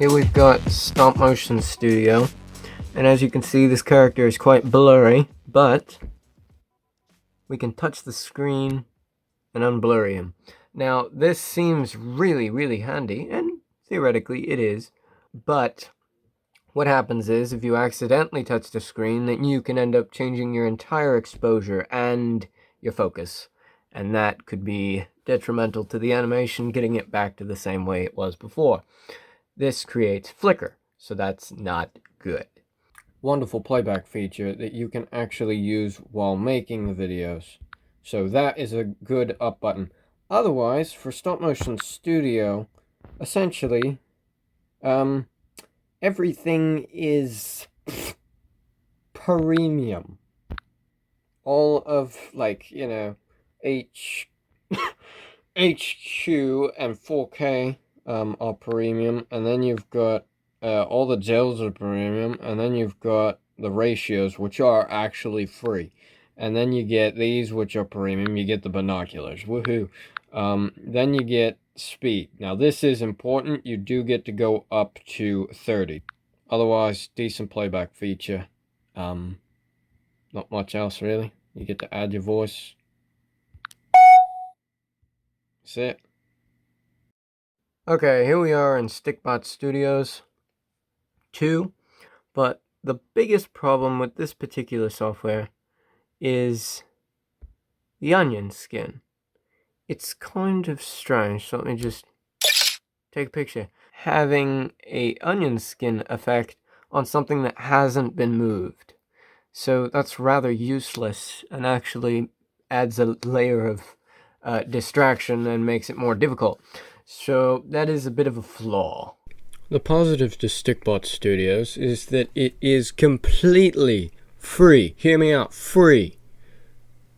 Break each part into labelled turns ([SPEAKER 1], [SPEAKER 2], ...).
[SPEAKER 1] Here we've got Stikbot Studio, and as you can see, this character is quite blurry, but we can touch the screen and unblurry him. Now, this seems really handy, and theoretically it is, but what happens is, if you accidentally touch the screen, then you can end up changing your entire exposure and your focus, and that could be detrimental to the animation, getting it back to the same way it was before. This creates flicker, so that's not good. Wonderful playback feature that you can actually use while making the videos. So that is a good up button. Otherwise, for Stikbot Studio, essentially, everything is premium. All of, like, you know, HQ and 4K are premium, and then you've got all the gels are premium, and then you've got the ratios, which are actually free, and then you get these, which are premium. You get the binoculars, woohoo. Then you get speed. Now this is important, you do get to go up to 30. Otherwise, decent playback feature. Not much else really. You get to add your voice. That's it. Okay, here we are in Stikbot Studios 2, but the biggest problem with this particular software is the onion skin. It's kind of strange, so let me just take a picture. Having a onion skin effect on something that hasn't been moved. So that's rather useless and actually adds a layer of distraction and makes it more difficult. So that is a bit of a flaw. The positive to Stikbot Studios is that it is completely free. Hear me out, free.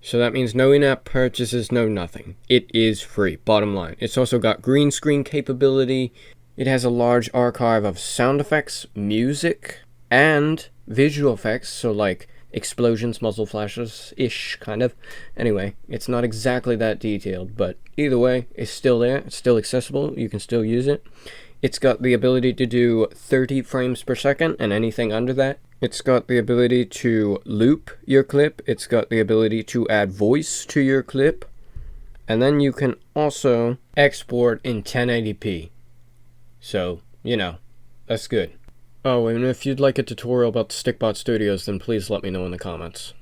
[SPEAKER 1] So that means no in-app purchases, no nothing. It is free, bottom line. It's also got green screen capability. It has a large archive of sound effects, music, and visual effects, so like explosions, muzzle flashes-ish, kind of. Anyway, it's not exactly that detailed, but either way, it's still there. It's still accessible. You can still use it. It's got the ability to do 30 frames per second and anything under that. It's got the ability to loop your clip. It's got the ability to add voice to your clip. And then you can also export in 1080p. So, you know, that's good. Oh, and if you'd like a tutorial about the Stikbot Studios, then please let me know in the comments.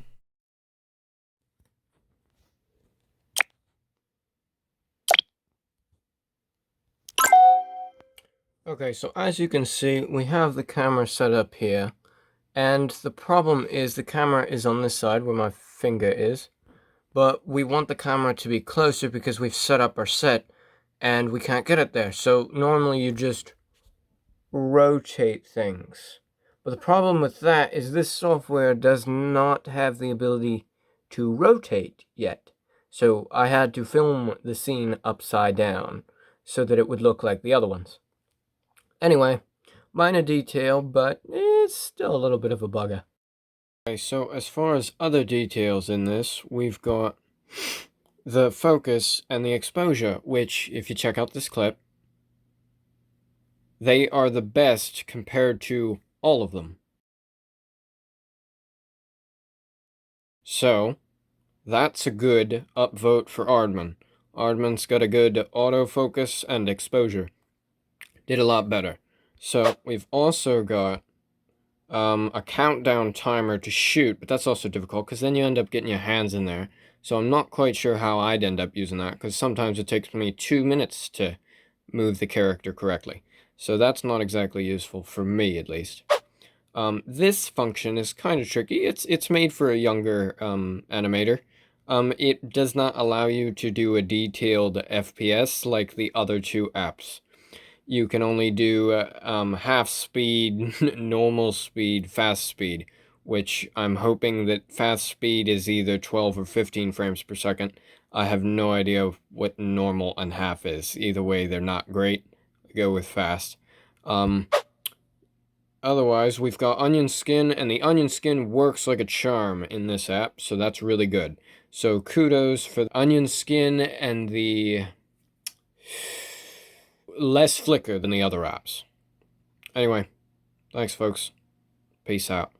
[SPEAKER 1] Okay, so as you can see, we have the camera set up here. And the problem is the camera is on this side where my finger is. But we want the camera to be closer because we've set up our set and we can't get it there. So normally you just rotate things. But the problem with that is this software does not have the ability to rotate yet. So I had to film the scene upside down so that it would look like the other ones. Anyway, minor detail, but it's still a little bit of a bugger. Okay, so as far as other details in this, we've got the focus and the exposure, which, if you check out this clip, they are the best compared to all of them. So, that's a good upvote for Aardman. Aardman's got a good autofocus and exposure. Did a lot better. So, we've also got a countdown timer to shoot, but that's also difficult because then you end up getting your hands in there. So I'm not quite sure how I'd end up using that because sometimes it takes me 2 minutes to move the character correctly. So that's not exactly useful for me, at least. This function is kind of tricky. It's made for a younger animator. It does not allow you to do a detailed FPS like the other two apps. You can only do half speed, normal speed, fast speed, which I'm hoping that fast speed is either 12 or 15 frames per second. I have no idea what normal and half is. Either way, they're not great. Go with fast. Otherwise, we've got onion skin, and the onion skin works like a charm in this app, so that's really good. So kudos for the onion skin and the less flicker than the other apps.
[SPEAKER 2] Anyway, thanks folks. Peace out.